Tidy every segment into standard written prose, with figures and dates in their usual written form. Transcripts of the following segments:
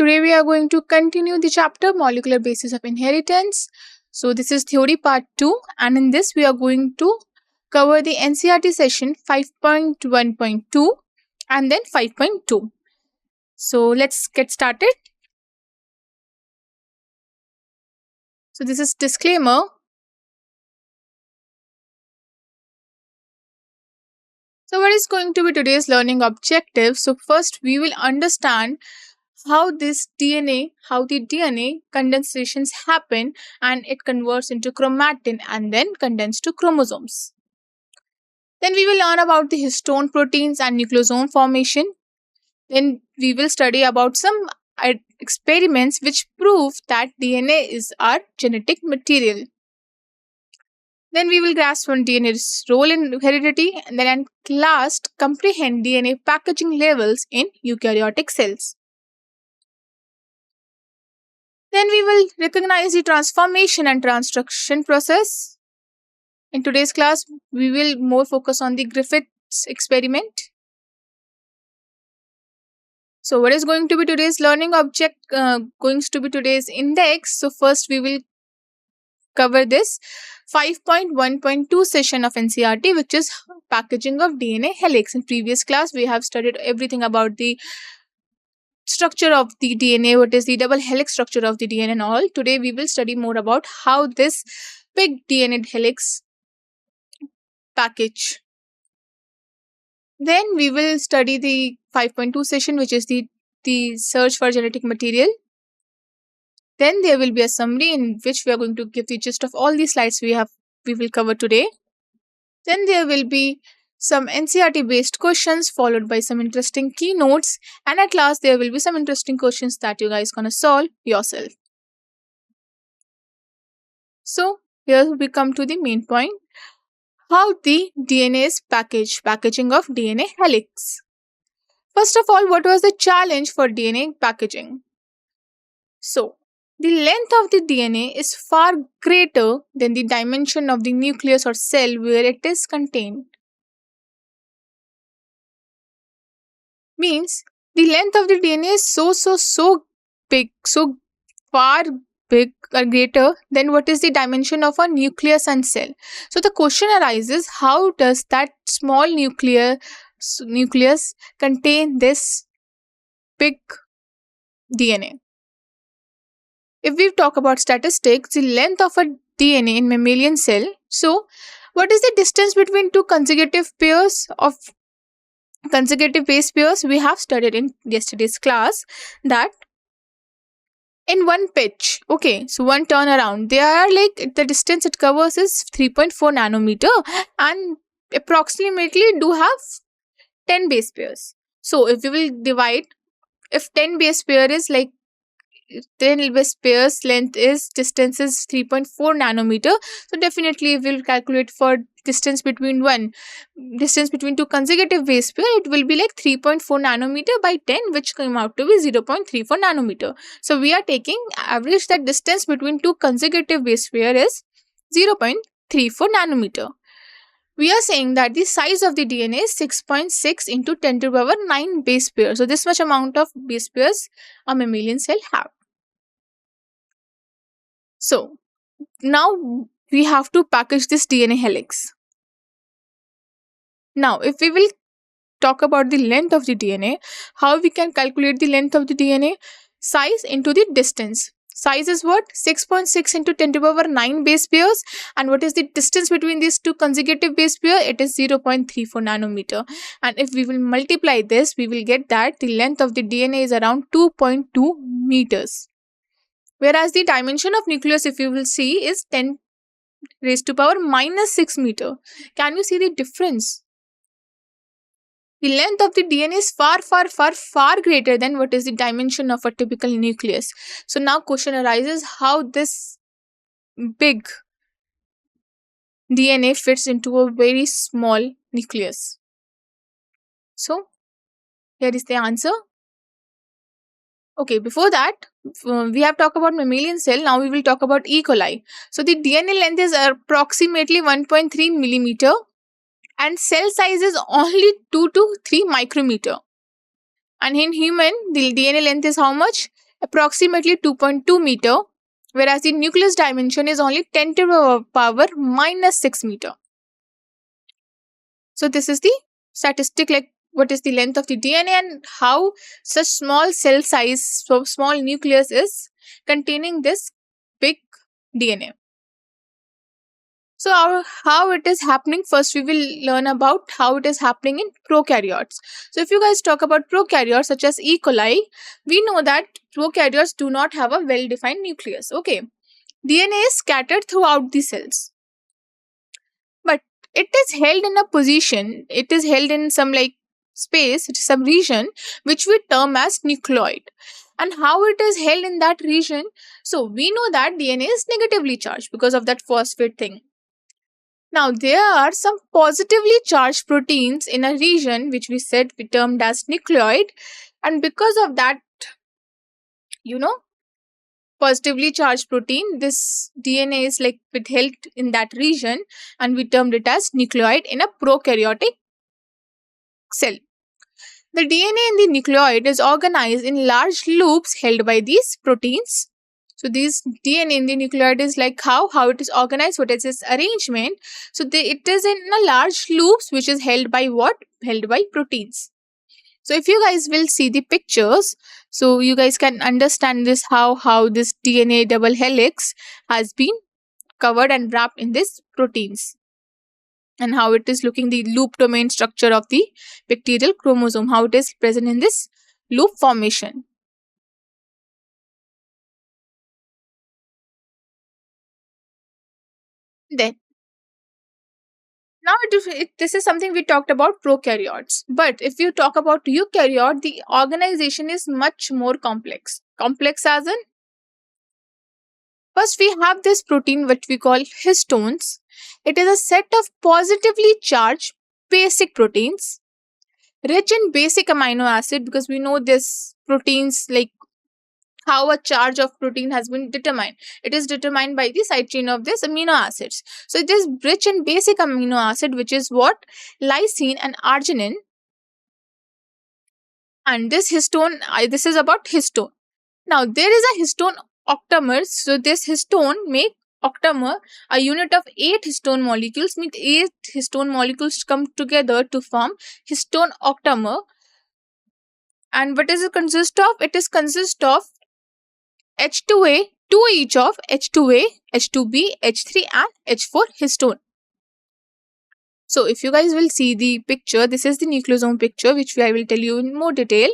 Today we are going to continue the chapter Molecular Basis of Inheritance. So this is theory part 2, and in this we are going to cover the NCERT session 5.1.2 and then 5.2. So let's get started. So this is disclaimer. So what is going to be today's learning objective? So first we will understand how the DNA condensations happen and it converts into chromatin and then condensed to chromosomes. Then we will learn about the histone proteins and nucleosome formation. Then we will study about some experiments which prove that DNA is our genetic material. Then we will grasp on DNA's role in heredity, and then at last comprehend DNA packaging levels in eukaryotic cells. Then we will recognize the transformation and transcription process. In today's class, we will more focus on the Griffith's experiment. So what is going to be today's learning object, going to be today's index? So first we will cover this 5.1.2 session of NCERT, which is packaging of DNA helix. In previous class, we have studied everything about the structure of the DNA, what is the double helix structure of the DNA and all. Today we will study more about how this big DNA helix package. Then we will study the 5.2 session, which is the search for genetic material. Then there will be a summary in which we are going to give the gist of all the slides we will cover today. Then there will be some NCERT based questions followed by some interesting keynotes, and at last there will be some interesting questions that you guys gonna solve yourself. So here we come to the main point. How the DNA is packaging of DNA helix. First of all, what was the challenge for DNA packaging? So the length of the DNA is far greater than the dimension of the nucleus or cell where it is contained. Means the length of the DNA is so big, so far big or greater than what is the dimension of a nucleus and cell. So the question arises, how does that small nucleus contain this big DNA? If we talk about statistics, the length of a DNA in mammalian cell, so what is the distance between two consecutive pairs of consecutive base pairs? We have studied in yesterday's class that in one pitch, okay, so one turnaround, they are like the distance it covers is 3.4 nanometer and approximately do have 10 base pairs. So if we will divide, if 10 base pair is like 10 base pairs length is distance is 3.4 nanometer, so definitely if we will calculate for distance between two consecutive base pair, it will be like 3.4 nanometer by 10, which came out to be 0.34 nanometer. So we are taking average that distance between two consecutive base pair is 0.34 nanometer. We are saying that the size of the DNA is 6.6 into 10 to the power 9 base pairs. So this much amount of base pairs a mammalian cell have. So now we have to package this DNA helix. Now if we will talk about the length of the DNA, how we can calculate the length of the DNA? Size into the distance. Size is what? 6.6 into 10 to the power 9 base pairs. And what is the distance between these two consecutive base pairs? It is 0.34 nanometer. And if we will multiply this, we will get that the length of the DNA is around 2.2 meters. Whereas the dimension of nucleus, if you will see, is 10 raised to power minus 6 meter. Can you see the difference? The length of the DNA is far greater than what is the dimension of a typical nucleus. So now question arises, how this big DNA fits into a very small nucleus. So here is the answer. Okay, before that, we have talked about mammalian cell. Now we will talk about E. coli. So the DNA length is approximately 1.3 millimeter. And cell size is only 2 to 3 micrometer. And in human, the DNA length is how much? approximately 2.2 meter, whereas the nucleus dimension is only 10 to the power minus 6 meter. So this is the statistic, like what is the length of the DNA and how such small cell size, so small nucleus is containing this big DNA. So how it is happening, first we will learn about how it is happening in prokaryotes. So if you guys talk about prokaryotes such as E. coli, we know that prokaryotes do not have a well-defined nucleus. Okay, DNA is scattered throughout the cells, but it is held in a position, it is held in some like space, some region which we term as nucleoid. And how it is held in that region? So we know that DNA is negatively charged because of that phosphate thing. Now, there are some positively charged proteins in a region which we said we termed as nucleoid, and because of that, positively charged protein, this DNA is like withheld in that region, and we termed it as nucleoid in a prokaryotic cell. The DNA in the nucleoid is organized in large loops held by these proteins. So this DNA in the nucleoid is like how it is organized, what is its arrangement. So it is in a large loops which is held by what? Held by proteins. So if you guys will see the pictures, so you guys can understand this how this DNA double helix has been covered and wrapped in this proteins, and how it is looking, the loop domain structure of the bacterial chromosome, how it is present in this loop formation. Then now this is something we talked about prokaryotes, but if you talk about eukaryote, the organization is much more complex. Complex as in, first we have this protein which we call histones. It is a set of positively charged basic proteins rich in basic amino acid, because we know this proteins, like how a charge of protein has been determined. It is determined by the side chain of this amino acids. So it is rich in basic amino acid, which is what? Lysine and arginine. And this histone, this is about histone. Now there is a histone octamer. So this histone make octamer a unit of 8 histone molecules, means 8 histone molecules come together to form histone octamer. And what does it consist of? It is consist of H2A, 2 each of H2A, H2B, H3 and H4 histone. So if you guys will see the picture, this is the nucleosome picture, which I will tell you in more detail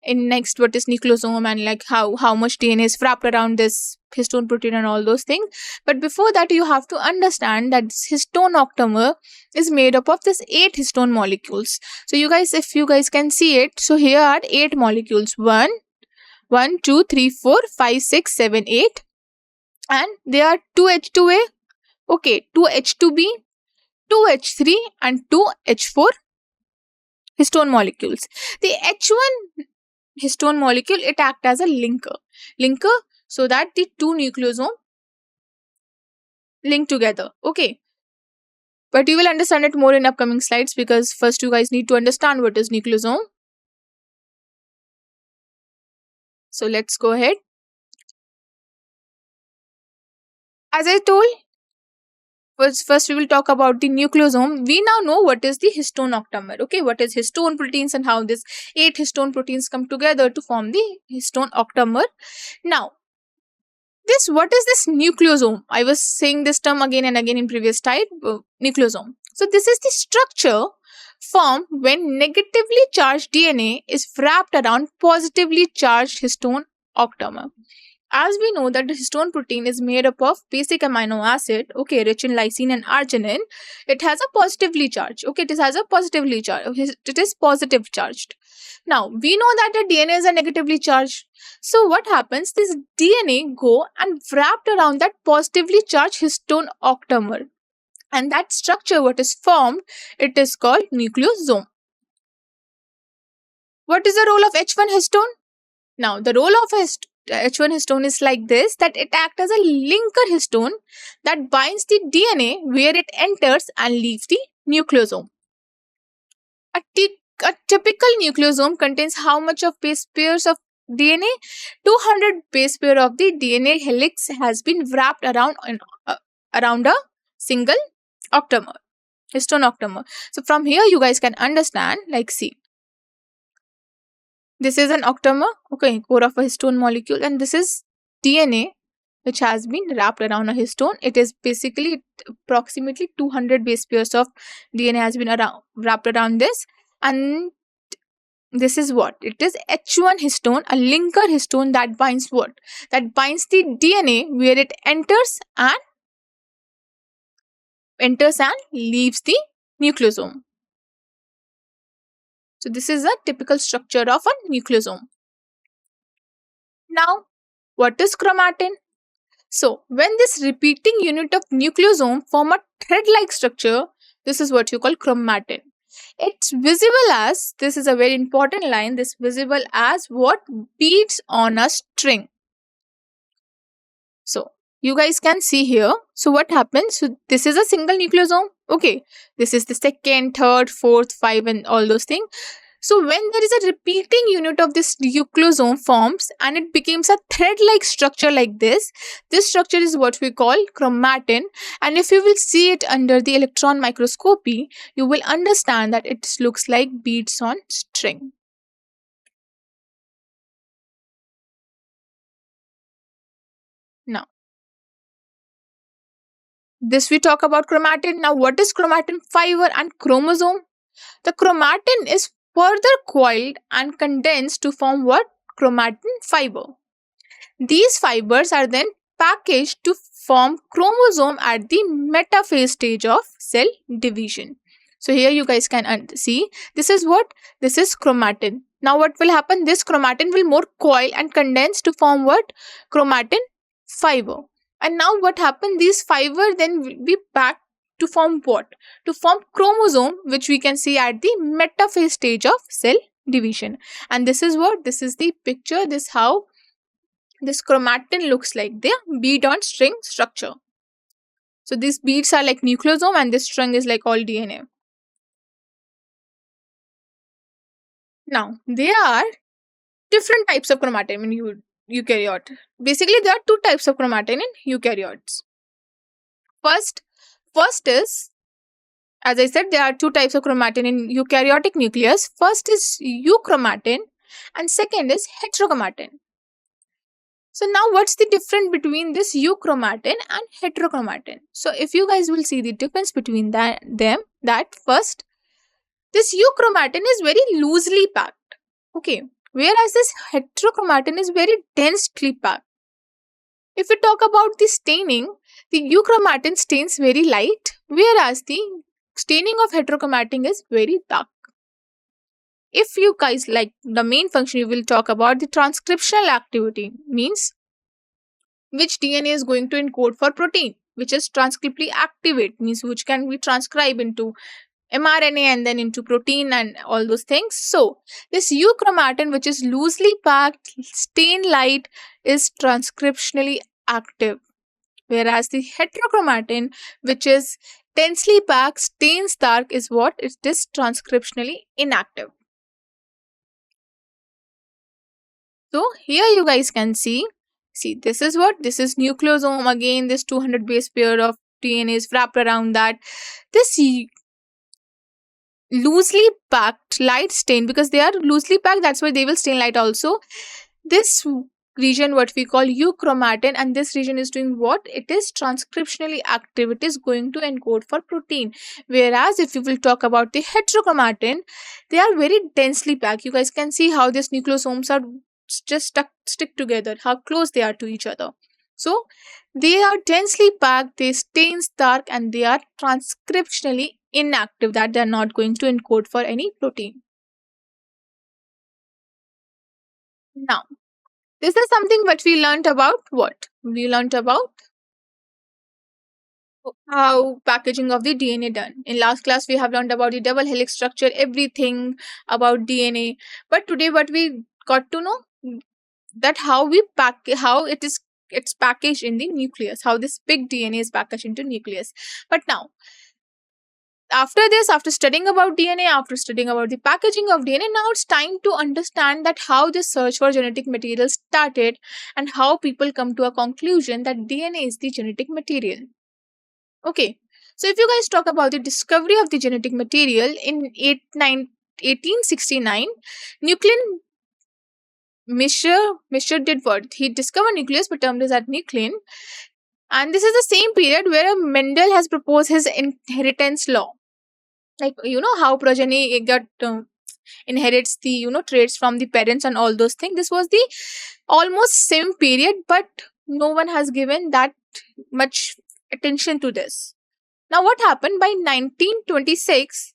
in next what is nucleosome and like how much DNA is wrapped around this histone protein and all those things. But before that, you have to understand that this histone octamer is made up of this 8 histone molecules. So you guys, if you guys can see it, so here are 8 molecules. 1, 2, 3, 4, 5, 6, 7, 8. And there are 2 H2A, okay, 2 H2B, 2 H3 and 2 H4 histone molecules. The H1 histone molecule, it acts as a linker so that the 2 nucleosome link together. Okay, but you will understand it more in upcoming slides, because first you guys need to understand what is nucleosome. So let's go ahead. As I told, first we will talk about the nucleosome. We now know what is the histone octamer. Okay, what is histone proteins and how this 8 histone proteins come together to form the histone octamer. Now, what is this nucleosome? I was saying this term again and again in previous slide, nucleosome. So this is the structure formed when negatively charged DNA is wrapped around positively charged histone octamer. As we know that the histone protein is made up of basic amino acid, okay, rich in lysine and arginine. It has a positively charged, okay, it has a positively charged, it is positive charged. Now, we know that the DNA is a negatively charged. So what happens? This DNA go and wrapped around that positively charged histone octamer. And that structure, what is formed, it is called nucleosome. What is the role of H1 histone? Now, the role of H1 histone is like this, that it acts as a linker histone that binds the DNA where it enters and leaves the nucleosome. A typical nucleosome contains how much of base pairs of DNA, 200 base pair of the DNA helix has been wrapped around a single octamer, histone octamer. So from here you guys can understand, like, see, this is an octamer, okay, core of a histone molecule, and this is DNA which has been wrapped around a histone. It is basically approximately 200 base pairs of DNA has been wrapped around this, and this is what it is: H1 histone, a linker histone that binds what? That binds the DNA where it enters and leaves the nucleosome. So this is a typical structure of a nucleosome. Now, what is chromatin? So when this repeating unit of nucleosome form a thread-like structure, this is what you call chromatin. It's visible as, this is a very important line, this visible as what? Beads on a string. So you guys can see here. So what happens? So this is a single nucleosome. Okay. This is the second, third, fourth, 5 and all those things. So when there is a repeating unit of this nucleosome forms and it becomes a thread-like structure like this structure is what we call chromatin. And if you will see it under the electron microscopy, you will understand that it looks like beads on string. Now, this we talk about chromatin. Now, what is chromatin fiber and chromosome? The chromatin is further coiled and condensed to form what? Chromatin fiber. These fibers are then packaged to form chromosome at the metaphase stage of cell division. So here you guys can see, this is what? This is chromatin. Now what will happen? This chromatin will more coil and condense to form what? Chromatin fiber. And now what happened? These fiber then will be packed to form what? To form chromosome, which we can see at the metaphase stage of cell division. And this is what? This is the picture. This how this chromatin looks like, the bead on string structure. So these beads are like nucleosome and this string is like all DNA. Now, there are different types of chromatin in eukaryote. Basically, there are two types of chromatin in eukaryotes. First is, as I said, there are two types of chromatin in eukaryotic nucleus. First is euchromatin and second is heterochromatin. So now what's the difference between this euchromatin and heterochromatin? So if you guys will see the difference between that first, this euchromatin is very loosely packed. Okay. Whereas this heterochromatin is very densely packed. If we talk about the staining, the euchromatin stains very light, whereas the staining of heterochromatin is very dark. If you guys like the main function, you will talk about the transcriptional activity, means which DNA is going to encode for protein, which is transcriptly activate, means which can be transcribed into mRNA and then into protein and all those things. So this euchromatin, which is loosely packed, stain light, is transcriptionally active, whereas the heterochromatin, which is densely packed, stains dark, is what? It is transcriptionally inactive. So here you guys can see, this is what? This is nucleosome. Again, this 200 base pair of DNA is wrapped around that. This loosely packed light stain, because they are loosely packed, that's why they will stain light also. This region, what we call euchromatin, and this region is doing what? It is transcriptionally active. It is going to encode for protein. Whereas if you will talk about the heterochromatin, they are very densely packed. You guys can see how these nucleosomes are just stick together, how close they are to each other. So they are densely packed, they stain dark, and they are transcriptionally inactive, that they are not going to encode for any protein. Now, this is something what we learned about. What? We learned about how packaging of the DNA done. In last class, we have learned about the double helix structure, everything about DNA. But today, what we got to know, that how it's packaged in the nucleus, how this big DNA is packaged into nucleus. But now, after this, after studying about DNA, after studying about the packaging of DNA, now it's time to understand that how this search for genetic material started and how people come to a conclusion that DNA is the genetic material. Okay, so if you guys talk about the discovery of the genetic material in 1869, Nuclein Mischer did what? He discovered nucleus, but termed this as nuclein. And this is the same period where Mendel has proposed his inheritance law. Like, you know how progeny got inherits the, you know, traits from the parents and all those things. This was the almost same period, but no one has given that much attention to this. Now, what happened by 1926?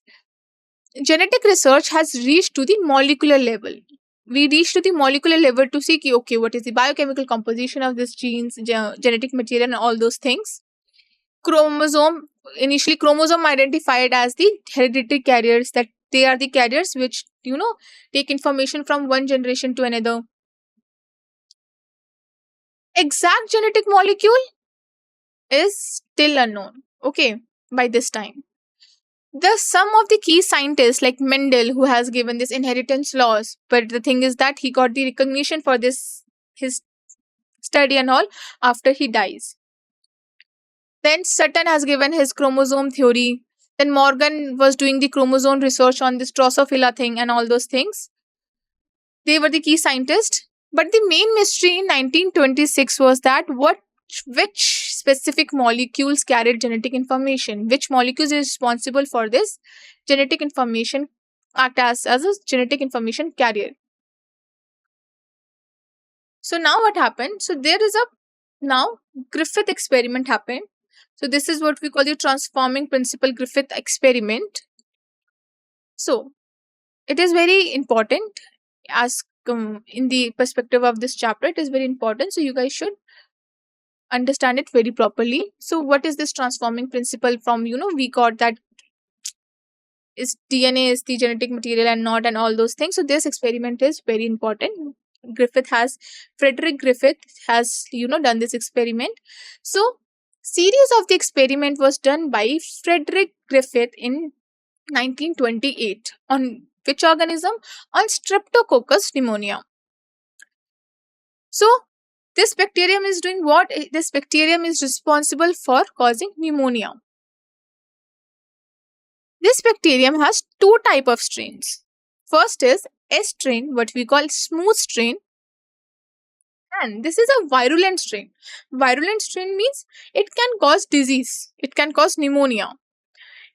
Genetic research has reached to the molecular level. We reached to the molecular level to see, okay, what is the biochemical composition of this genes, genetic material, and all those things. Initially chromosome identified as the hereditary carriers, that they are the carriers which, you know, take information from one generation to another. Exact genetic molecule is still unknown, okay, by this time. Some of the key scientists like Mendel, who has given this inheritance laws, but the thing is that he got the recognition for this, his study and all, after he dies. Then Sutton has given his chromosome theory. Then Morgan was doing the chromosome research on this Drosophila thing and all those things. They were the key scientists. But the main mystery in 1926 was that which specific molecules carried genetic information, which molecules is responsible for this genetic information, act as a genetic information carrier. So now what happened? So there is now Griffith experiment happened. So this is what we call the transforming principle Griffith experiment. So it is very important, as in the perspective of this chapter, it is very important. So you guys should understand it very properly. So what is this transforming principle? From, you know, we got that is DNA is the genetic material and not, and all those things. So this experiment is very important. Frederick Griffith has, you know, done this experiment. So series of the experiment was done by Frederick Griffith in 1928 on which organism? On Streptococcus pneumonia. So this bacterium is doing what? This bacterium is responsible for causing pneumonia. This bacterium has two types of strains. First is S strain, what we call smooth strain, and this is a virulent strain. Virulent strain means it can cause disease, it can cause pneumonia.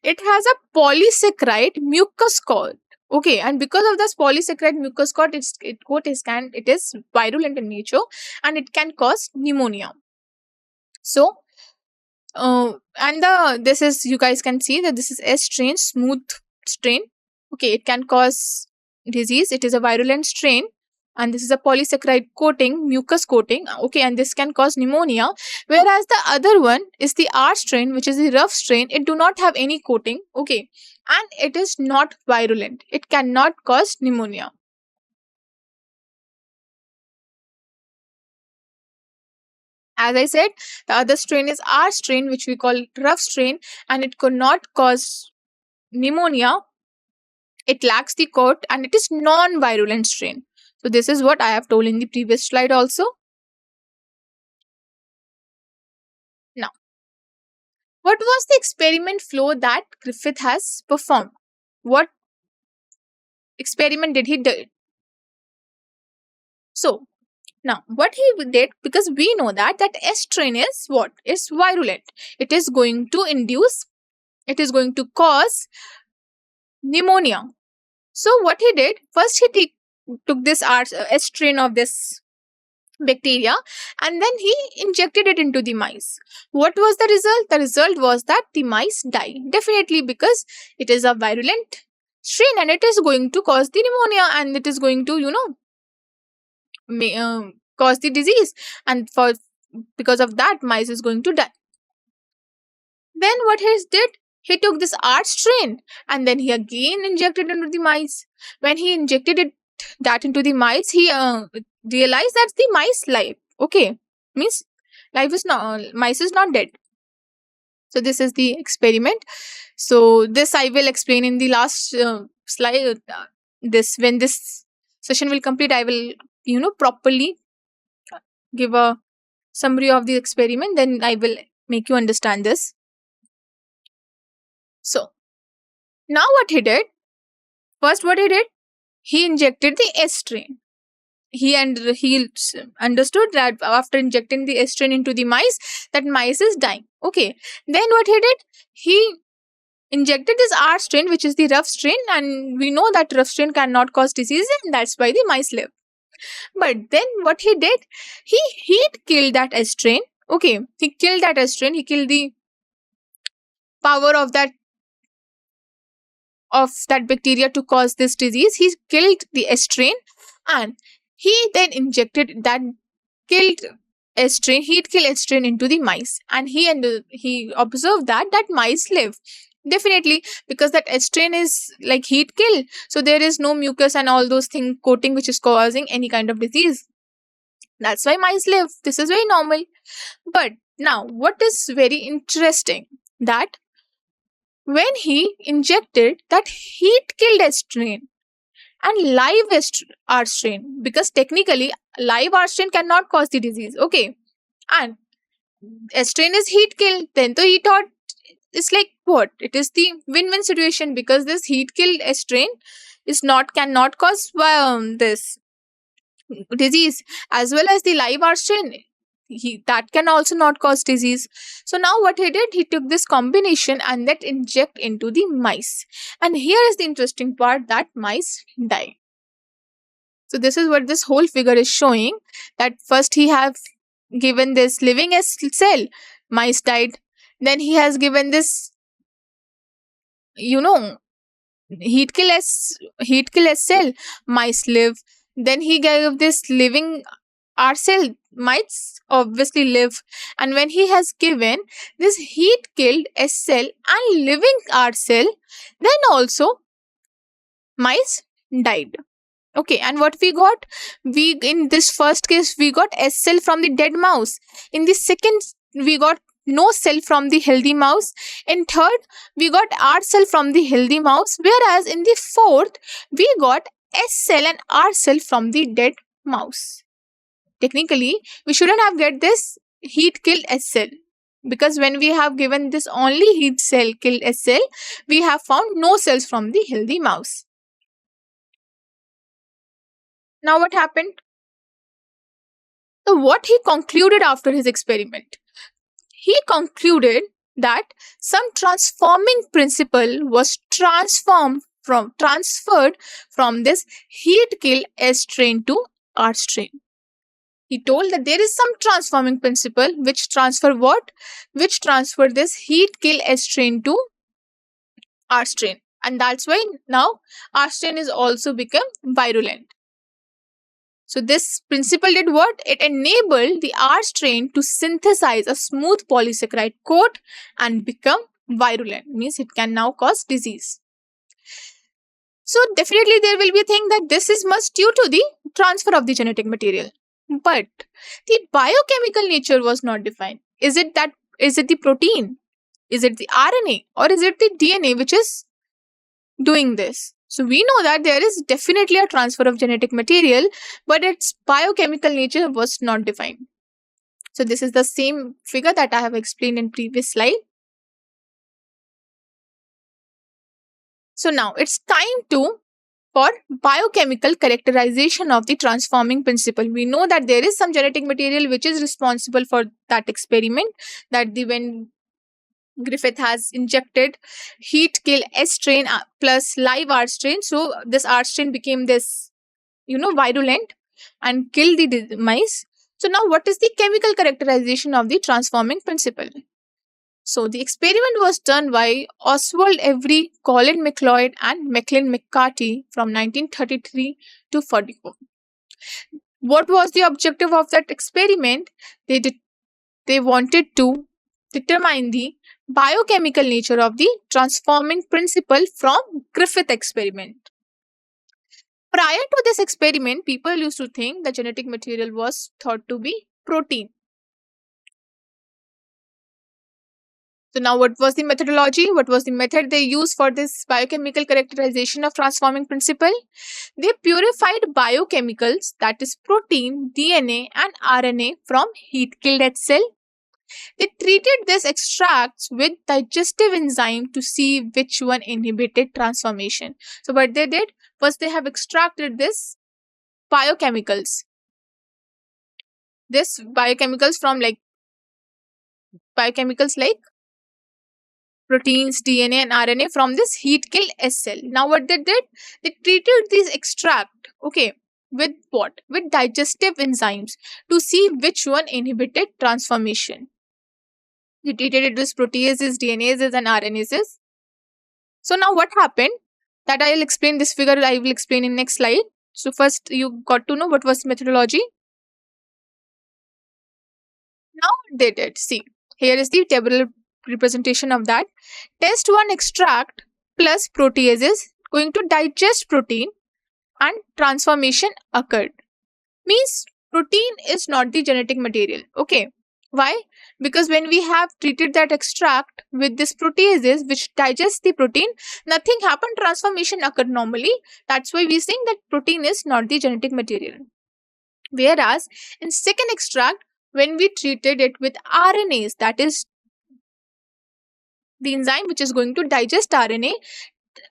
It has a polysaccharide mucus cord. Okay, and because of this polysaccharide mucus cord, it is virulent in nature and it can cause pneumonia. So, this is, you guys can see that this is S strain, smooth strain. Okay, it can cause disease. It is a virulent strain, and this is a polysaccharide coating, mucus coating. Okay, and this can cause pneumonia. Whereas the other one is the R strain, which is the rough strain. It do not have any coating. Okay, and it is not virulent. It cannot cause pneumonia. As I said, the other strain is R strain, which we call rough strain, and it could not cause pneumonia. It lacks the coat and it is non-virulent strain. So this is what I have told in the previous slide also. Now, what was the experiment flow that Griffith has performed? What experiment did he do? So, now what he did, because we know that S strain is what? It's virulent. It is going to cause pneumonia. So what he did, first he took this S strain of this bacteria and then he injected it into the mice. What was the result? The result was that the mice die. Definitely, because it is a virulent strain and it is going to cause the pneumonia and it is going to, cause the disease, and because of that mice is going to die. Then what he did, he took this R strain and then he again injected into the mice. When he injected that into the mice, he realized that the mice live. Okay, means mice is not dead. So this is the experiment. So this I will explain in the last slide. This when this session will complete, I will properly give a summary of the experiment. Then I will make you understand this. So now what he did? First, what he did? He injected the S strain. He understood that after injecting the S strain into the mice, that mice is dying. Okay. Then what he did? He injected this R strain, which is the rough strain, and we know that rough strain cannot cause disease, and that's why the mice live. But then what he did? He killed that S strain. Okay. He killed that S strain. He killed the power of that bacteria to cause this disease. He killed the S strain, and he then injected that killed S strain. He'd kill S strain into the mice, and he observed that mice live. Definitely, because that S strain is like heat kill, so there is no mucus and all those things coating which is causing any kind of disease. That's why mice live. This is very normal. But now, what is very interesting that when he injected that heat killed S strain and live R strain, because technically live R strain cannot cause the disease. Okay, and S strain is heat kill. Then so he thought it's like what? It is the win-win situation, because this heat killed S strain cannot cause this disease, as well as the live R strain. That can also not cause disease. So now what he did, he took this combination and that inject into the mice. And here is the interesting part, that mice die. So this is what this whole figure is showing, that first he have given this living cell, mice died. Then he has given this, heat kill S cell, mice live. Then he gave this living R cell, mice obviously live. And when he has given this heat killed S cell and living R cell, then also mice died. Okay, and what we got? In this first case, we got S cell from the dead mouse. In the second, we got no cell from the healthy mouse. In third, we got R cell from the healthy mouse. Whereas in the fourth, we got S cell and R cell from the dead mouse. Technically, we shouldn't have get this heat killed S cell, because when we have given this only heat cell killed S cell, we have found no cells from the healthy mouse. Now what happened? So what he concluded after his experiment? He concluded that some transforming principle was transferred from this heat kill S strain to R strain. He told that there is some transforming principle which transfer what? Which transfer this heat kill S strain to R strain. And that's why now R strain is also become virulent. So this principle did what? It enabled the R strain to synthesize a smooth polysaccharide coat and become virulent. Means it can now cause disease. So definitely there will be a thing that this is much due to the transfer of the genetic material. But the biochemical nature was not defined. Is it the protein? Is it the RNA? Or is it the DNA which is doing this? So we know that there is definitely a transfer of genetic material, but its biochemical nature was not defined. So this is the same figure that I have explained in previous slide. So now it's time for biochemical characterization of the transforming principle. We know that there is some genetic material which is responsible for that experiment, that when Griffith has injected heat kill S strain plus live R strain. So this R strain became this, virulent and killed the mice. So now what is the chemical characterization of the transforming principle? So the experiment was done by Oswald Avery, Colin McLeod and Maclean McCarthy from 1933 to 44. What was the objective of that experiment? They wanted to determine the biochemical nature of the transforming principle from Griffith experiment. Prior to this experiment, people used to think the genetic material was thought to be protein. So now what was the methodology? What was the method they used for this biochemical characterization of transforming principle? They purified biochemicals, that is protein, DNA and RNA from heat-killed H cell. They treated these extracts with digestive enzyme to see which one inhibited transformation. So what they did was they have extracted this biochemicals. This biochemicals from biochemicals like proteins, DNA, and RNA from this heat kill S cell. Now, what they did? They treated these extract, okay, with what? With digestive enzymes to see which one inhibited transformation. They treated it with proteases, DNases, and RNases. So now, what happened? That I'll explain this figure. I will explain in next slide. So first, you got to know what was the methodology. Now they did. See, here is the tabular representation of that. Test 1 extract plus proteases going to digest protein and transformation occurred. Means protein is not the genetic material. Okay. Why? Because when we have treated that extract with this proteases which digest the protein, nothing happened, transformation occurred normally. That's why we saying that protein is not the genetic material. Whereas in second extract, when we treated it with RNAs, that is the enzyme which is going to digest RNA,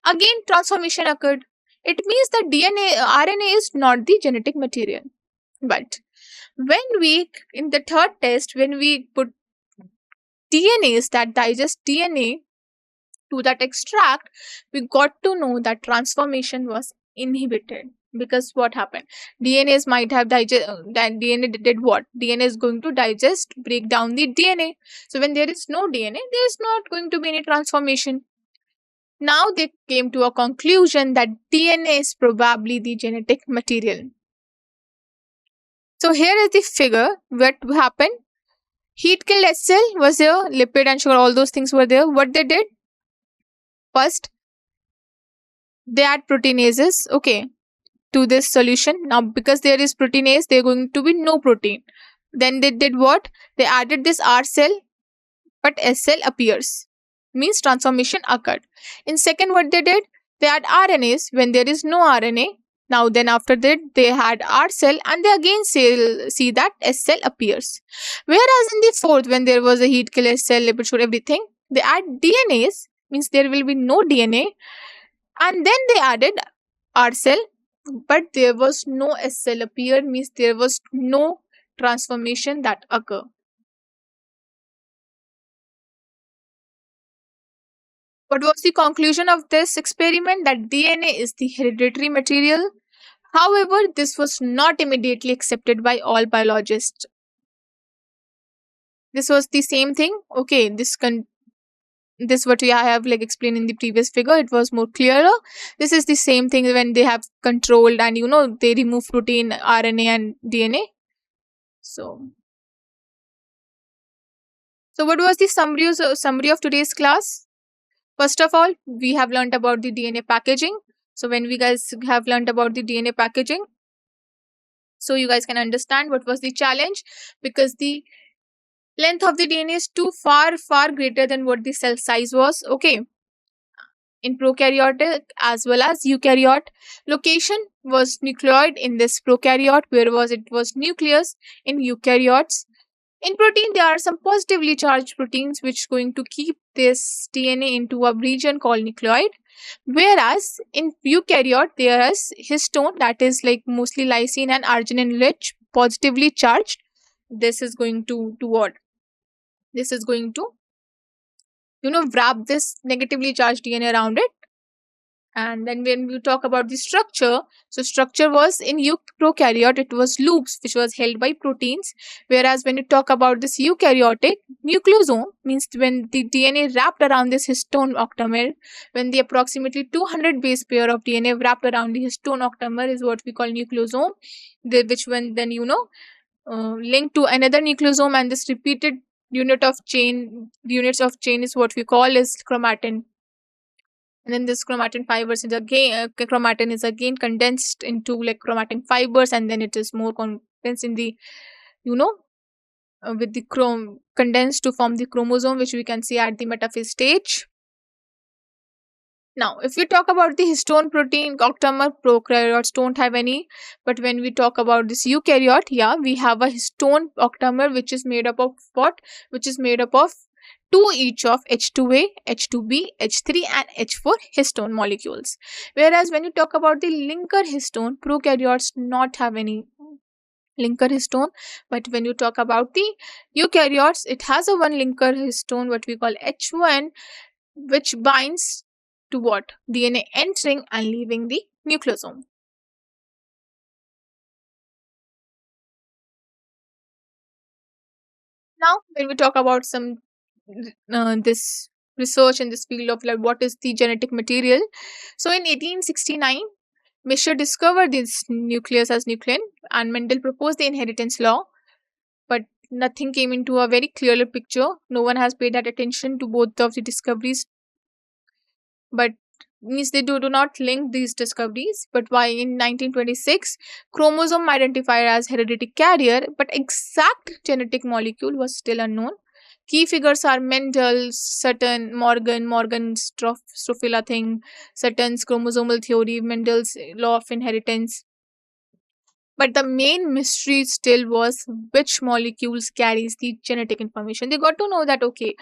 again transformation occurred. It means that RNA is not the genetic material. But when we, in the third test, when we put DNAs that digest DNA to that extract, we got to know that transformation was inhibited. Because what happened? DNAs might have that DNA did what? DNA is going to digest, break down the DNA. So when there is no DNA, there is not going to be any transformation. Now they came to a conclusion that DNA is probably the genetic material. So here is the figure. What happened? Heat killed H cell was there, lipid and sugar, all those things were there. What they did? First, they add proteinases, okay, to this solution. Now, because there is proteinase, there going to be no protein. Then they did what? They added this R cell, but S cell appears. Means transformation occurred. In second, what they did? They add RNAs when there is no RNA. Now, then after that, they had R cell and they again see that S cell appears. Whereas in the fourth, when there was a heat kill S cell, lipid, sugar, everything, they add DNAs, means there will be no DNA. And then they added R cell, but there was no S cell appear, means there was no transformation that occur. What was the conclusion of this experiment? That DNA is the hereditary material. However, this was not immediately accepted by all biologists. This was the same thing. Okay, this what we have explained in the previous figure, it was more clearer. This is the same thing when they have controlled and they remove protein, RNA and DNA. So what was the summary of today's class? First of all, we have learned about the DNA packaging. So when we guys have learned about the DNA packaging, so you guys can understand what was the challenge, because the length of the DNA is too far greater than what the cell size was. Okay, in prokaryotic as well as eukaryote. Location was nucleoid in this prokaryote, whereas it was nucleus in eukaryotes. In protein, there are some positively charged proteins which going to keep this DNA into a region called nucleoid. Whereas in eukaryote, there is histone, that is mostly lysine and arginine rich, positively charged. This is going to what? This is going to wrap this negatively charged DNA around it. And then when we talk about the structure, so structure was in prokaryote, it was loops which was held by proteins. Whereas when you talk about this eukaryotic, nucleosome means when the DNA wrapped around this histone octamer, when the approximately 200 base pair of DNA wrapped around the histone octamer is what we call nucleosome, which when then linked to another nucleosome, and this repeated units of chain is what we call as chromatin. And then this chromatin fibers is again condensed into chromatin fibers, and then it is more condensed in the with the chrome condensed to form the chromosome, which we can see at the metaphase stage. Now, if we talk about the histone protein, octamer prokaryotes don't have any. But when we talk about this eukaryote, yeah, we have a histone octamer which is made up of what? Which is made up of two each of H2A, H2B, H3 and H4 histone molecules. Whereas when you talk about the linker histone, prokaryotes not have any linker histone. But when you talk about the eukaryotes, it has a one linker histone, what we call H1, which binds to what? DNA entering and leaving the nucleosome. Now, when we talk about some this research in this field of like what is the genetic material, so in 1869, Mischer discovered this nucleus as nuclein, and Mendel proposed the inheritance law, but nothing came into a very clear picture. No one has paid that attention to both of the discoveries, but means they do not link these discoveries. But why in 1926 chromosome identified as hereditary carrier, but exact genetic molecule was still unknown. Key figures are Mendel, Sutton, Morgan's Strophila thing, Sutton's chromosomal theory, Mendel's law of inheritance. But the main mystery still was which molecules carries the genetic information. They got to know that okay,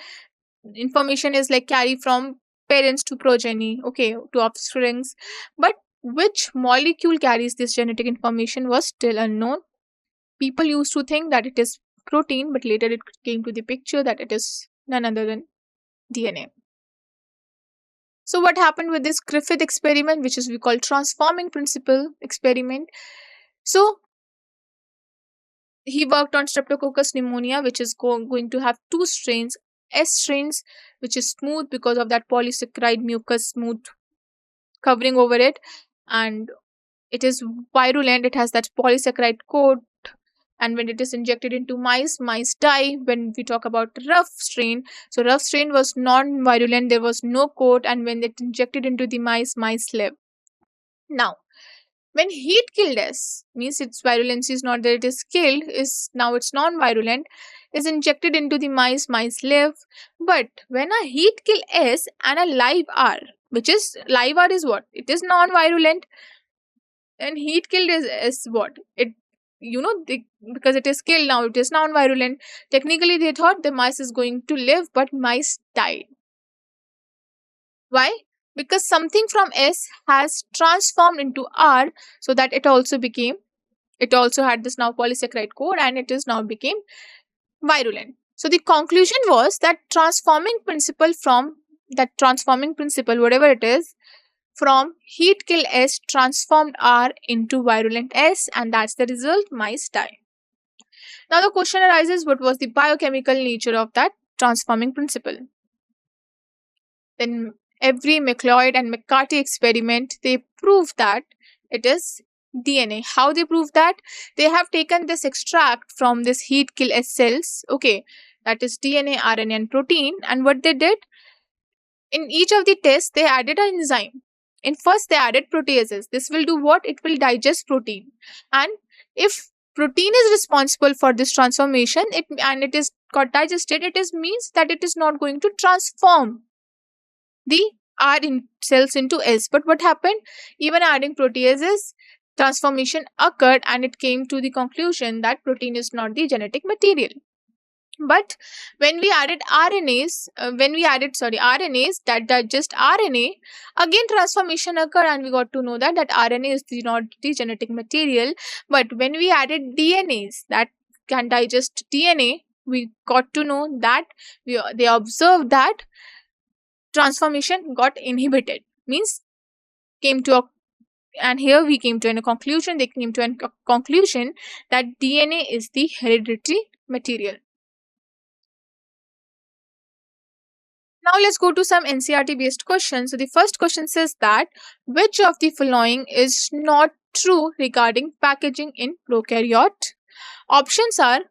information is like carry from parents to progeny, okay, to offsprings, but which molecule carries this genetic information was still unknown. People used to think that it is protein, but later it came to the picture that it is none other than DNA. So what happened with this Griffith experiment, which is we call transforming principle experiment? So he worked on Streptococcus pneumonia, which is going to have two strains, S strains, which is smooth because of that polysaccharide mucus smooth covering over it, and it is virulent. It has that polysaccharide coat, and when it is injected into mice die. When we talk about rough strain, so rough strain was non-virulent, there was no coat, and when it injected into the mice live. Now, when heat killed S, means its virulency is not that it is killed, is now it's non-virulent, is injected into the mice live. But when a heat kill S and a live R, which is live R is what? It is non-virulent, and heat killed is what? It because it is killed now, it is non-virulent. Technically, they thought the mice is going to live, but mice died. Why? Because something from S has transformed into R, so that it also had this now polysaccharide code, and it is now became virulent. So the conclusion was that transforming principle, whatever it is, from heat kill S transformed R into virulent S, and that's the result, mice die. Now the question arises, what was the biochemical nature of that transforming principle? Then every McLeod and McCarthy experiment, they prove that it is DNA. How they prove that? They have taken this extract from this heat kill S cells, okay, that is DNA, RNA and protein, and what they did, in each of the tests, they added an enzyme. In first, they added proteases. This will do what? It will digest protein. And if protein is responsible for this transformation, it is got digested, it means that it is not going to transform the R in cells into S. But what happened? Even adding proteases, transformation occurred, and it came to the conclusion that protein is not the genetic material. But when we added RNAs, that digest RNA, again transformation occurred, and we got to know that RNA is not the genetic material. But when we added DNAs that can digest DNA, we got to know that they observed that transformation got inhibited. Means came to a and here we came to a conclusion. They came to a conclusion that DNA is the hereditary material. Now let's go to some NCERT based questions. So the first question says that which of the following is not true regarding packaging in prokaryote? Options are,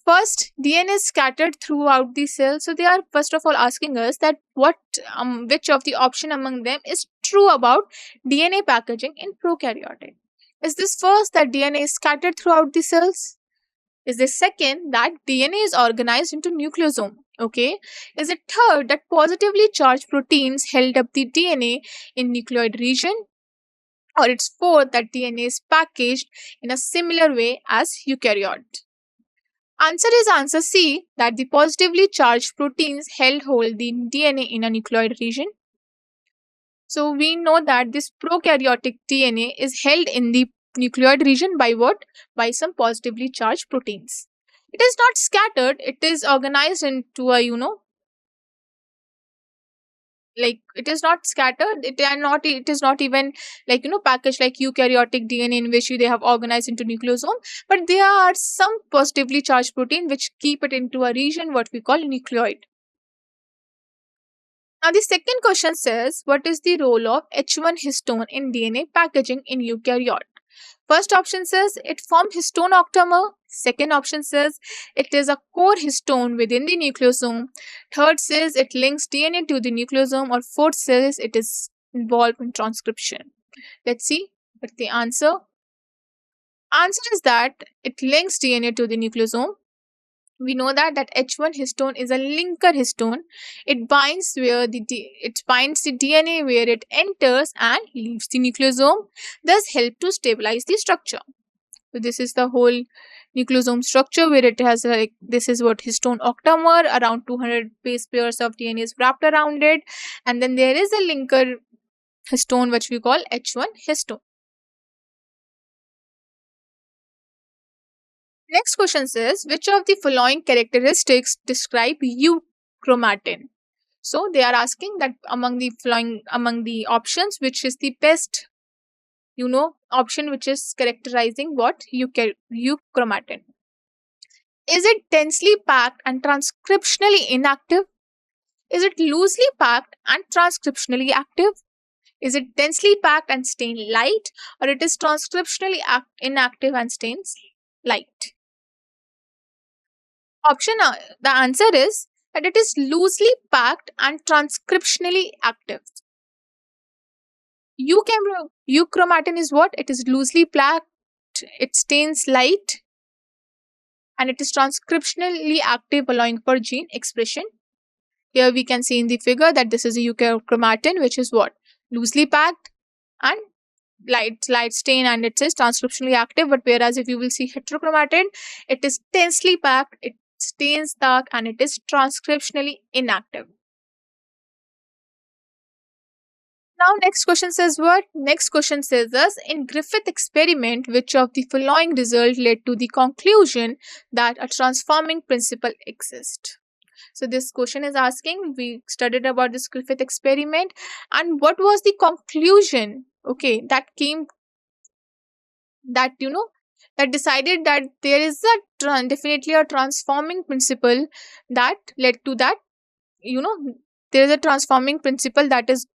first, DNA is scattered throughout the cell. So they are first of all asking us that which of the option among them is true about DNA packaging in prokaryote? Is this first, that DNA is scattered throughout the cells? Is the second that DNA is organized into nucleosome? Okay. Is it third that positively charged proteins held up the DNA in nucleoid region? Or it's fourth that DNA is packaged in a similar way as eukaryote? Answer is answer C, that the positively charged proteins hold the DNA in a nucleoid region. So we know that this prokaryotic DNA is held in the nucleoid region by what? By some positively charged proteins. It is not scattered, it is organized into a, like it is not scattered, it is not even like packaged like eukaryotic DNA in which they have organized into nucleosome, but there are some positively charged protein which keep it into a region what we call nucleoid. Now, the second question says, what is the role of H1 histone in DNA packaging in eukaryote? First option says it forms histone octamer. Second option says it is a core histone within the nucleosome. Third says it links DNA to the nucleosome. Or fourth says it is involved in transcription. Let's see what the answer. Answer is that it links DNA to the nucleosome. We know that H1 histone is a linker histone. It binds it binds the DNA where it enters and leaves the nucleosome, thus help to stabilize the structure. So this is the whole nucleosome structure where it has this is what histone octamer, around 200 base pairs of DNA is wrapped around it, and then there is a linker histone which we call H1 histone. Next question says, which of the following characteristics describe euchromatin? So they are asking that among the options, which is the best, option which is characterizing what euchromatin. Is it densely packed and transcriptionally inactive? Is it loosely packed and transcriptionally active? Is it densely packed and stain light, or it is transcriptionally inactive and stains light? The answer is that it is loosely packed and transcriptionally active. Euchromatin is what? It is loosely packed, it stains light, and it is transcriptionally active, allowing for gene expression. Here we can see in the figure that this is a euchromatin, which is what? Loosely packed and light stain, and it says transcriptionally active. But whereas if you will see heterochromatin, it is densely packed, it stains dark, and it is transcriptionally inactive. Now next question says what? Next question says us, in Griffith experiment, which of the following result led to the conclusion that a transforming principle exists? So this question is asking, we studied about this Griffith experiment, and what was the conclusion, okay, that came, that that decided that there is definitely a transforming principle that led to that, there is a transforming principle that is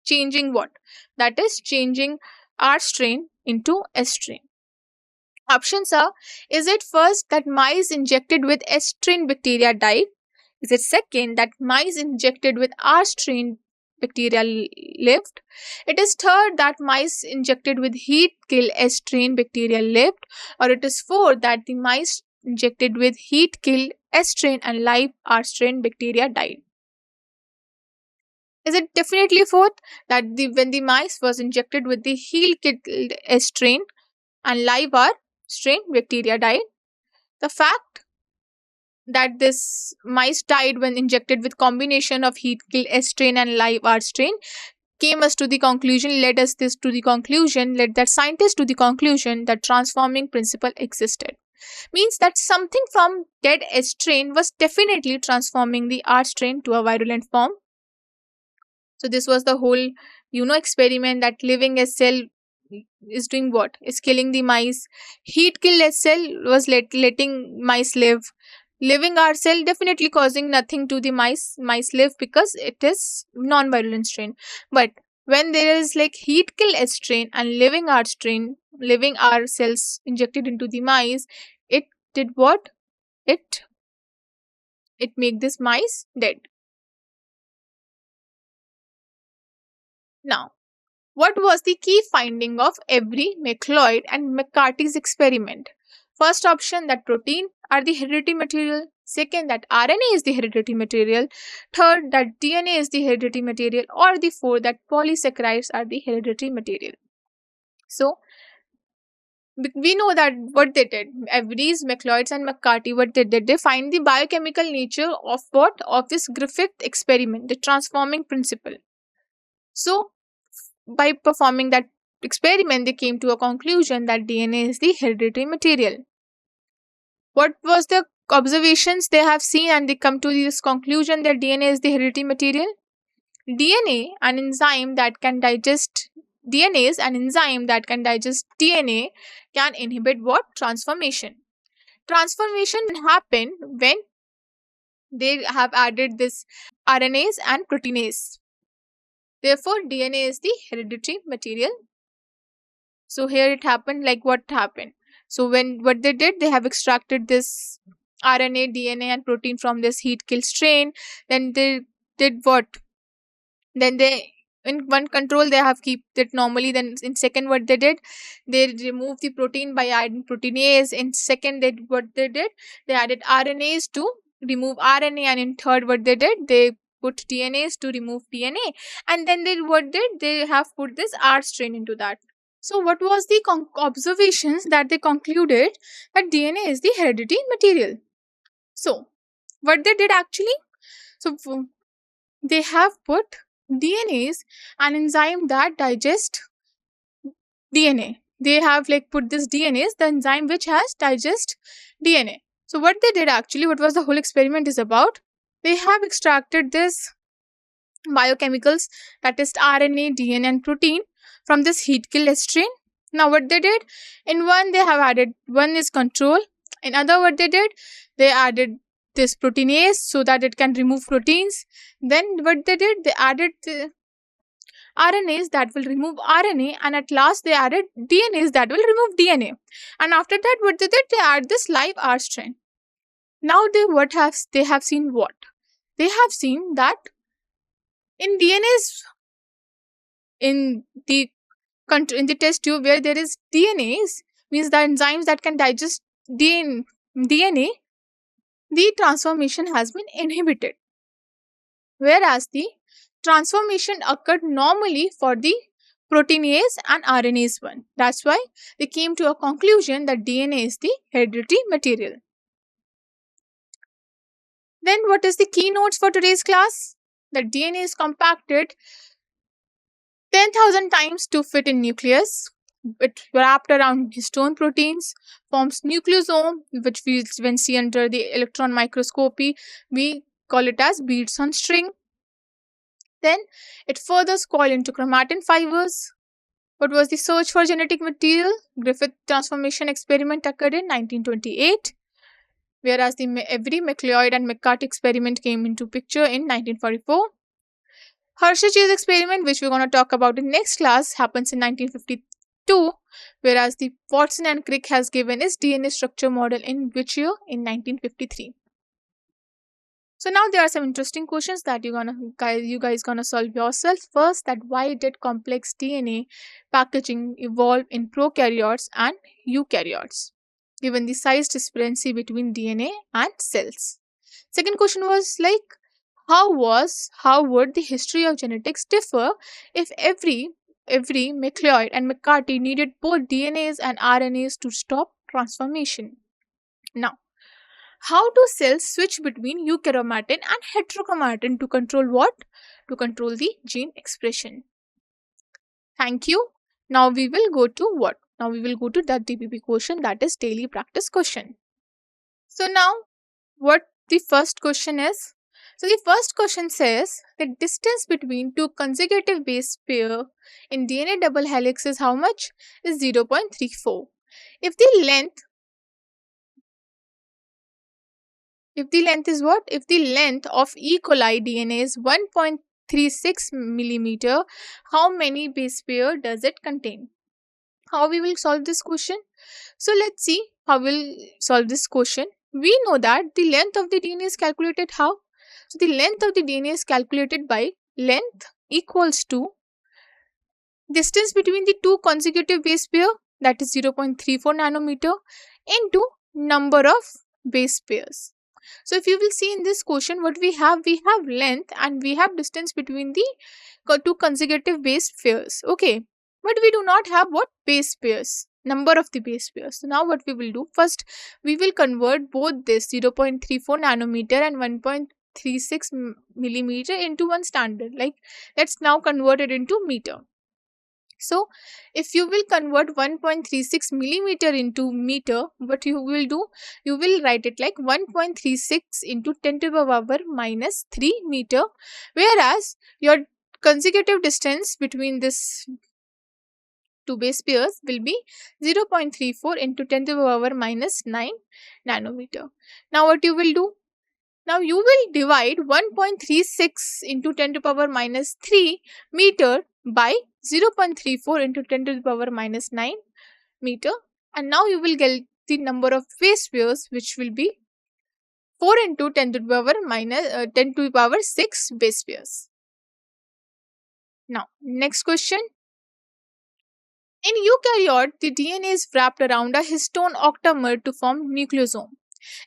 changing what? That is changing R strain into S strain. Options are, is it first that mice injected with S strain bacteria died? Is it second that mice injected with R strain bacteria lived? It is third that mice injected with heat kill S strain bacteria lived? Or it is fourth that the mice injected with heat kill S strain and live R strain bacteria died? Is it definitely fourth, that when the mice was injected with the heat killed S strain and live R strain bacteria died? The fact that this mice died when injected with combination of heat kill S strain and live R strain led us to the conclusion, led that scientists to the conclusion that transforming principle existed. Means that something from dead S strain was definitely transforming the R strain to a virulent form. So this was the whole, experiment, that living S cell is doing what? Is killing the mice. Heat kill S cell was letting mice live. Living R cell definitely causing nothing to the mice. Mice live because it is non-virulent strain. But when there is like heat kill S strain and living R cells injected into the mice, it did what? It make this mice dead. Now, what was the key finding of Avery, McLeod, and McCarthy's experiment? First option, that protein are the hereditary material. Second, that RNA is the hereditary material. Third, that DNA is the hereditary material. Or the fourth, that polysaccharides are the hereditary material. So, we know that what they did, Evries, McLeod and McCarthy, what they did, they find the biochemical nature of what? Of this Griffith experiment, the transforming principle. So, by performing that experiment, they came to a conclusion that DNA is the hereditary material. What was the observations they have seen and they come to this conclusion that DNA is the hereditary material? An enzyme that can digest DNA is an enzyme that can digest DNA can inhibit what? Transformation. Transformation happen when they have added this RNase and proteinase. Therefore, DNA is the hereditary material. So here it happened, like what happened. So what they did, they have extracted this RNA, DNA and protein from this heat kill strain. Then they did what? Then they, in one control they have keep it normally. Then in second, what they did, they removed the protein by adding proteinase. In second, what they did, they added RNase to remove RNA. And in third, what they did, they put DNAs to remove DNA. And then they have put this R strain into that. So what was the observations that they concluded that DNA is the hereditary material? So what they did actually, so they have put DNAs, an enzyme that digest DNA. They have like put this DNAs, the enzyme which has digest DNA. So what they did actually, what was the whole experiment is about, they have extracted this biochemicals, that is RNA, DNA and protein from this heat kill strain. Now what they did, in one they have added, one is control, in other what they did, they added this proteinase so that it can remove proteins. Then what they did, they added the RNAs that will remove RNA, and at last they added DNAs that will remove DNA. And after that, what they did, they add this live R strain. Now they have seen what? They have seen that in DNAs, in the test tube where there is DNAs, means the enzymes that can digest DNA, the transformation has been inhibited. Whereas the transformation occurred normally for the proteinase and RNase one. That's why they came to a conclusion that DNA is the hereditary material. Then what is the keynotes for today's class? That DNA is compacted 10,000 times to fit in nucleus. It wrapped around histone proteins, forms nucleosome, which we, when see under the electron microscopy, we call it as beads on string. Then it further coiled into chromatin fibers. What was the search for genetic material? Griffith transformation experiment occurred in 1928, whereas the Avery, McLeod and McCarthy experiment came into picture in 1944. Hershey-Chase experiment, which we're going to talk about in next class, happens in 1952, whereas the Watson and Crick has given its DNA structure model in which year? In 1953. So now there are some interesting questions that you guys gonna solve yourself. First, that why did complex DNA packaging evolve in prokaryotes and eukaryotes, given the size discrepancy between DNA and cells? Second question was like, how would the history of genetics differ if every McLeod and McCarthy needed both DNAs and RNAs to stop transformation? Now, how do cells switch between eukaryomatin and heterochromatin to control what? To control the gene expression. Thank you. Now we will go to what? Now we will go to that DPP question, that is daily practice question. So now what the first question is? So the first question says the distance between two consecutive base pair in DNA double helix is how much? Is 0.34. If the length is what? If the length of E. coli DNA is 1.36 millimeter, how many base pair does it contain? How we will solve this question? So let's see how we'll solve this question. We know that the length of the DNA is calculated how? So the length of the DNA is calculated by length equals to distance between the two consecutive base pair, that is 0.34 nanometer, into number of base pairs. So if you will see in this question, what we have length and we have distance between the two consecutive base pairs. Okay, but we do not have what base pairs, number of the base pairs. So now what we will do, first we will convert both this 0.34 nanometer and 1.36 millimeter into one standard. Like, let's now convert it into meter. So if you will convert 1.36 millimeter into meter, what you will do, you will write it like 1.36 into 10 to the power minus 3 meter, whereas your consecutive distance between this two base pairs will be 0.34 into 10 to the power minus 9 nanometer. Now what you will do? Now you will divide 1.36 into 10 to the power minus 3 meter by 0.34 into 10 to the power minus 9 meter, and now you will get the number of base pairs, which will be 4 into 10 to the power minus 10 to the power 6 base pairs. Now next question. In eukaryote, the DNA is wrapped around a histone octamer to form nucleosome.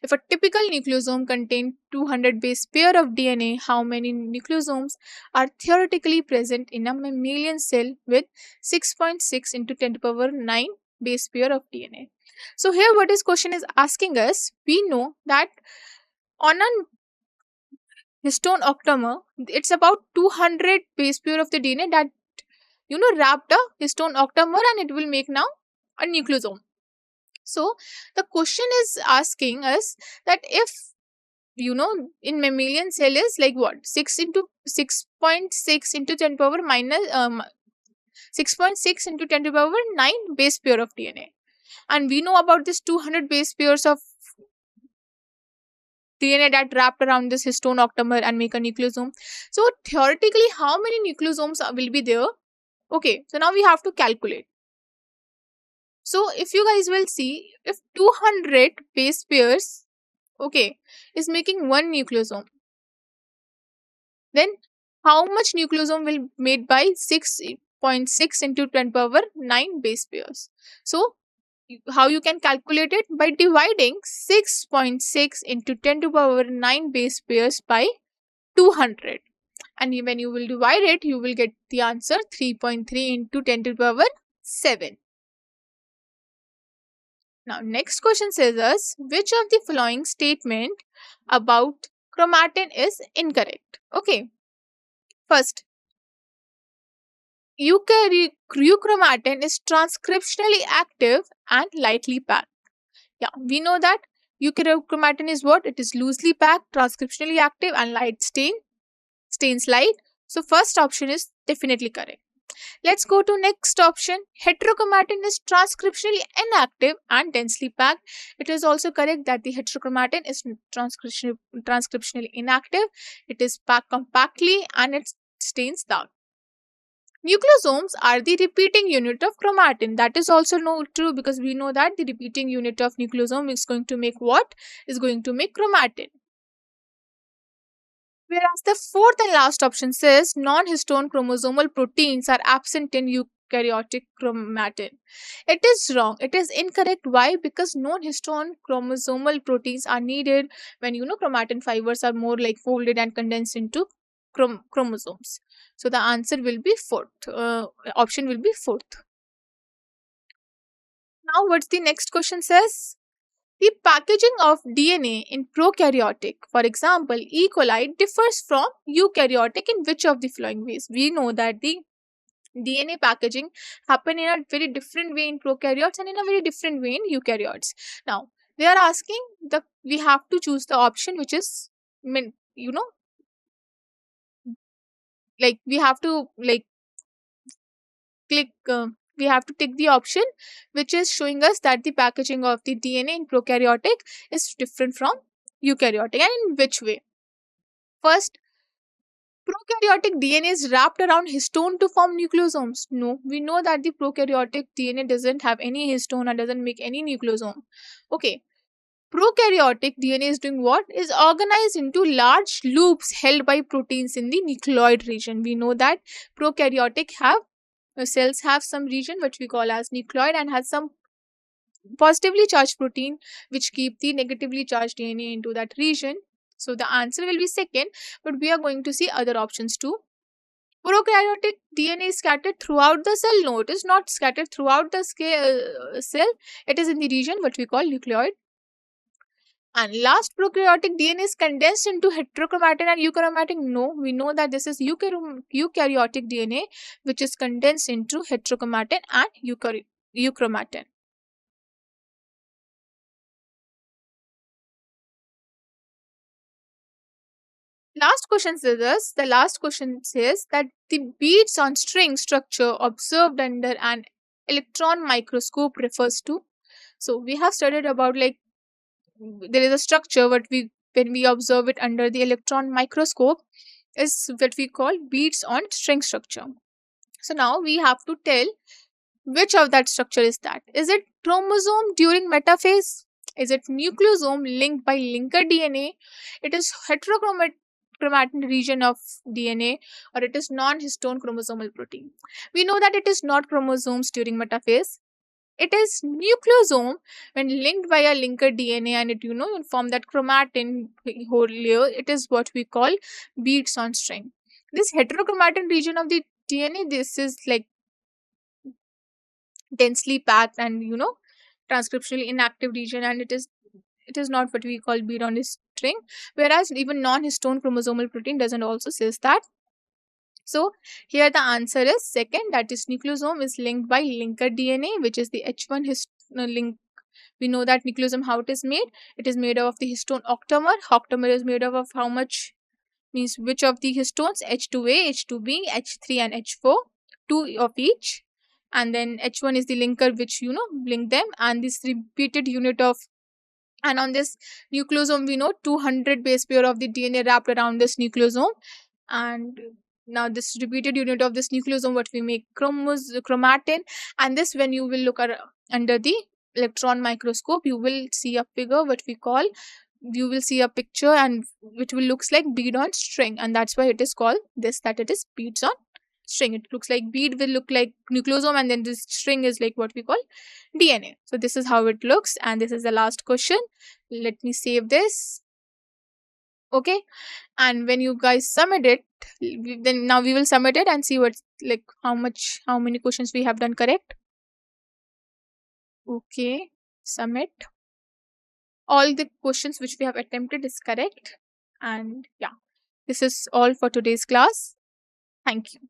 If a typical nucleosome contains 200 base pair of DNA, how many nucleosomes are theoretically present in a mammalian cell with 6.6 into 10 to the power 9 base pair of DNA? So here what this question is asking us, we know that on a histone octamer, it's about 200 base pair of the DNA that wrapped a histone octamer, and it will make now a nucleosome. So the question is asking us that if in mammalian cell is like what, 6 into 6.6 into 10 power minus 6.6 into 10 to the power 9 base pair of DNA, and we know about this 200 base pairs of DNA that wrapped around this histone octamer and make a nucleosome. So theoretically, how many nucleosomes will be there? Okay, so now we have to calculate. So if you guys will see, if 200 base pairs, okay, is making one nucleosome, then how much nucleosome will made by 6.6 into 10 power 9 base pairs? So how you can calculate it? By dividing 6.6 into 10 to power 9 base pairs by 200. And when you will divide it, you will get the answer 3.3 into 10 to the power 7. Now, next question says us, which of the following statement about chromatin is incorrect? Okay. First, euchromatin is transcriptionally active and lightly packed. Yeah, we know that euchromatin is what? It is loosely packed, transcriptionally active, and stains light. So first option is definitely correct. Let's go to next option. Heterochromatin is transcriptionally inactive and densely packed. It is also correct that the heterochromatin is transcriptionally inactive. It is packed compactly and it stains dark. Nucleosomes are the repeating unit of chromatin. That is also true, because we know that the repeating unit of nucleosome is going to make what? Is going to make chromatin. Whereas the fourth and last option says non-histone chromosomal proteins are absent in eukaryotic chromatin. It is wrong. It is incorrect. Why? Because non-histone chromosomal proteins are needed when chromatin fibers are more like folded and condensed into chromosomes. So the answer will be fourth. Option will be fourth. Now what's the next question says? The packaging of DNA in prokaryotic, for example, E. coli, differs from eukaryotic in which of the following ways? We know that the DNA packaging happen in a very different way in prokaryotes and in a very different way in eukaryotes. Now, they are asking we have to choose the option which is, like we have to click. We have to tick the option which is showing us that the packaging of the DNA in prokaryotic is different from eukaryotic, and in which way. First, prokaryotic DNA is wrapped around histone to form nucleosomes. No, we know that the prokaryotic DNA doesn't have any histone and doesn't make any nucleosome. Okay, prokaryotic DNA is doing what? Is organized into large loops held by proteins in the nucleoid region. We know that prokaryotic cells have some region which we call as nucleoid and has some positively charged protein which keep the negatively charged DNA into that region. So the answer will be second, but we are going to see other options too. Prokaryotic DNA is scattered throughout the cell. No, it is not scattered throughout the cell. It is in the region what we call nucleoid. And last, prokaryotic DNA is condensed into heterochromatin and euchromatin. No, we know that this is eukaryotic DNA, which is condensed into heterochromatin and euchromatin. Last question says this. The last question says that the beads on string structure observed under an electron microscope refers to. So we have studied about like there is a structure what we when we observe it under the electron microscope is what we call beads on string structure. So now we have to tell which of that structure is that. Is it chromosome during metaphase? Is it nucleosome linked by linker DNA? It is heterochromatin region of DNA, or it is non-histone chromosomal protein. We know that it is not chromosomes during metaphase. It is nucleosome when linked by a linker DNA, and it you form that chromatin whole layer. It is what we call beads on string. This heterochromatin region of the DNA, this is like densely packed and transcriptionally inactive region, and it is not what we call bead on a string, whereas even non-histone chromosomal protein doesn't also says that. So here the answer is second, that is nucleosome is linked by linker DNA, which is the H1 link. We know that nucleosome how it is made. It is made of the histone octamer. Octamer is made up of how much, means which of the histones, H2A, H2B, H3 and H4, two of each. And then H1 is the linker which link them, and this repeated unit of, and on this nucleosome we know 200 base pair of the DNA wrapped around this nucleosome. And now this repeated unit of this nucleosome what we make chromatin, and this when you will look at under the electron microscope you will see a figure what we call, you will see a picture and which will looks like bead on string, and that's why it is called this, that it is beads on string. It looks like bead will look like nucleosome, and then this string is like what we call DNA. So this is how it looks, and this is the last question. Let me save this. Okay, and when you guys submit it, then now we will submit it and see what like how many questions we have done correct. Okay, submit. All the questions which we have attempted is correct, and yeah, this is all for today's class. Thank you.